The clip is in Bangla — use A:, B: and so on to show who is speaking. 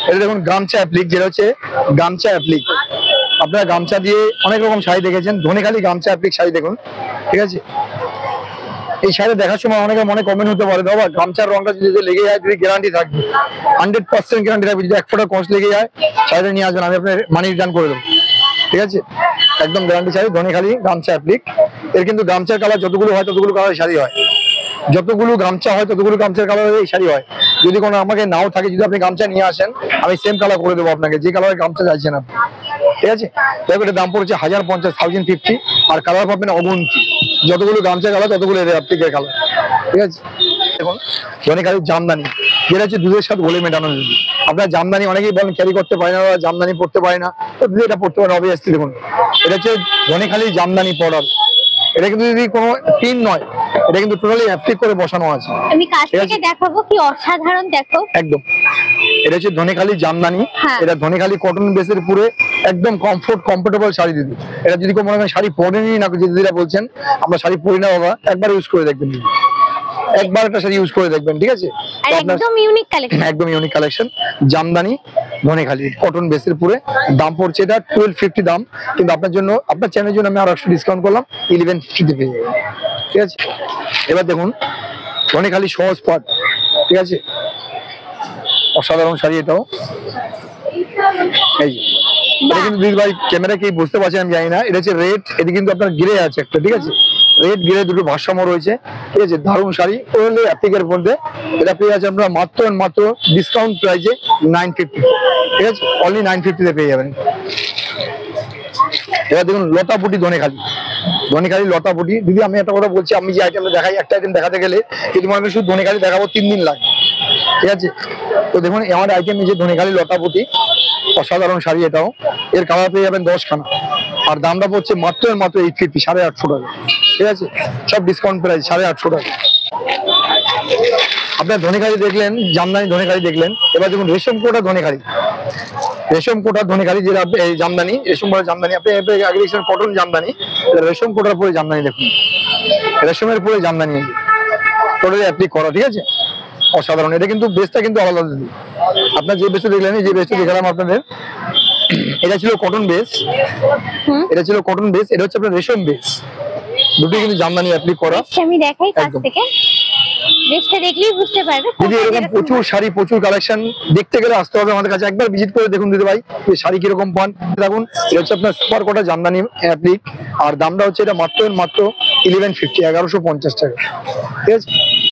A: এটা দেখুন গামছা অ্যাপ্লিক, যেটা হচ্ছে গামছা অ্যাপ্লিক। আপনারা গামছা দিয়ে অনেক রকম শাড়ি দেখেছেন, ধনেখালি গামছা অ্যাপ্লিক শাড়ি দেখুন, ঠিক আছে। এই শাড়ি দেখার সময় অনেকের মনে কমেন্ট হতে পারে, বাবা গামছার রংটা যদি লেগে যায়, যদি গ্যারান্টি থাকবে, 100% গ্যারান্টি থাকবে, যদি 1 ফোঁটা কষ লেগে যায় শাড়িটা নিয়ে আসবেন, আমি আপনার মানি রিটার্ন করে দেবো, ঠিক আছে। একদম গ্যারান্টি শাড়ি, ধনেখালি গামছা অ্যাপ্লিক। এর কিন্তু গামছার কালার যতগুলো হয় ততগুলো কালার শাড়ি হয়, যতগুলো গামছা হয় ততগুলো গামছার কালার এই শাড়ি হয়। যদি কোনো আমাকে নাও থাকে, যদি আপনি গামছা নিয়ে আসেন, আমি সেম কালার করে দেবো আপনাকে, যে কালারের গামছা চাইছেন আপনি, ঠিক আছে। দেখো এটা দাম পড়ছে 1050, 1050, আর কালার পাবেন অগুন্তি, যতগুলো গামছা কালার ততগুলো এর অ্যাপ্লিকের কালার, ঠিক আছে। দেখুন ধনেখালির জামদানি, যেটা হচ্ছে দুধের সাথে ঘোলে মেটানো। আপনার জামদানি অনেকেই বলেন ক্যারি করতে পারে না, জামদানি পড়তে পারে না, তো দুধ এটা পড়তে পারে অবভিয়াসলি। দেখুন এটা হচ্ছে ধনেখালির জামদানি পাউডার। এটা কিন্তু যদি কোনো পিন নয়, এটা কিন্তু টোটালি অ্যাপ্লিক করে বসানো আছে।
B: আমি কাছ থেকে দেখাবো, কি অসাধারণ দেখো।
A: একদম এটা হচ্ছে ধনেখালি জামদানি, এটা ধনেখালি কটন বেসের পুরো একদম কমফোর্টেবল শাড়ি দিদি। এটা যদি কোনো মনে করেন শাড়ি পরেনি না, যে দিদিরা বলছেন আমরা শাড়ি পরি না, বাবা একবার ইউজ করে দেখবেন, একবার একটা শাড়ি ইউজ করে দেখবেন, ঠিক আছে।
B: একদম ইউনিক কালেকশন,
A: একদম unique collection, jamdani Dhanekhali cotton বেসের পুরো। দাম পড়ছে এটা 1250 দাম, কিন্তু আপনার জন্য, আপনার চ্যানেলের জন্য আমি আরো একটু ডিসকাউন্ট করলাম, 1150 পেয়ে যাবেন, ঠিক আছে। এবার দেখুন ধনেখালি সহজ পাট, ঠিক আছে, অসাধারণ শাড়ি এটাও। এই এটা কিন্তু দিদি ভাই ক্যামেরা কি বুঝতে পারছেন আমি জানি না, এটা হচ্ছে রেড, এটা কিন্তু আপনার গ্রে আছে একটা, ঠিক আছে, রেড গ্রে দুটো ভারসাম্য রয়েছে, ঠিক আছে। দারুণ শাড়ি, ওনলি অ্যাপ্লিকের মধ্যে। এটা পেয়ে যাচ্ছে আপনারা মাত্র ডিসকাউন্ট প্রাইসে 950, ঠিক আছে, অনলি 950 পেয়ে যাবেন। এবার দেখুন লতাপুটি ধনেখালি, ধনেখালি লতাপুটি। দিদি আমি একটা কথা বলছি, আমি যে আইটেমটা দেখাই, একটা আইটেম দেখাতে গেলে যদি মনে করেন শুধু ধনেখালি দেখাবো 3 দিন লাগে, ঠিক আছে। তো দেখুন আমার আইটেম এই যে ধনেখালি লতাপুটি, অসাধারণ শাড়ি এটাও। এর কালার পেয়ে যাবেন 10 খানা, আর দামটা পড়ছে মাত্র 850, 850 টাকা, ঠিক আছে। সব ডিসকাউন্ট প্রাইস 850 টাকা। আপনার ধনেখালি দেখলেন, জামদানি ধনেখালি দেখলেন, এবার দেখুন রেশম কোটা ধনেখালি, রেশম কোটার ধনেখালি, যেটা এই জামদানি, রেশম কোটার জামদানি। আপনি আগে দেখছেন কটন জামদানি, রেশম কোটার পরে জামদানি, দেখুন রেশমের পরে জামদানি টোটালি অ্যাপ্লিক করা, ঠিক আছে, অসাধারণ। এটা কিন্তু বেসটা কিন্তু আলাদা দিদি, আপনার যে বেসটা দেখলেন, যে বেসটা দেখালাম আপনাদের, এটা ছিল কটন বেস, এটা ছিল কটন বেস, এটা হচ্ছে আপনার রেশম বেস, দুটো কিন্তু জামদানি অ্যাপ্লিক করা।
B: আমি দেখাই কাছ থেকে, বেসটা দেখলেই বুঝতে পারবে।
A: দিদি এরকম প্রচুর শাড়ি, প্রচুর কালেকশন, দেখতে গেলে আসতে হবে আমাদের কাছে, একবার ভিজিট করে দেখুন দিদি ভাই এই শাড়ি কিরকম পান। দেখুন এটা হচ্ছে আপনার সুপার কোটা জামদানি অ্যাপ্লিক, আর দামটা হচ্ছে এটা মাত্র 1150, 1150 টাকা, ঠিক আছে।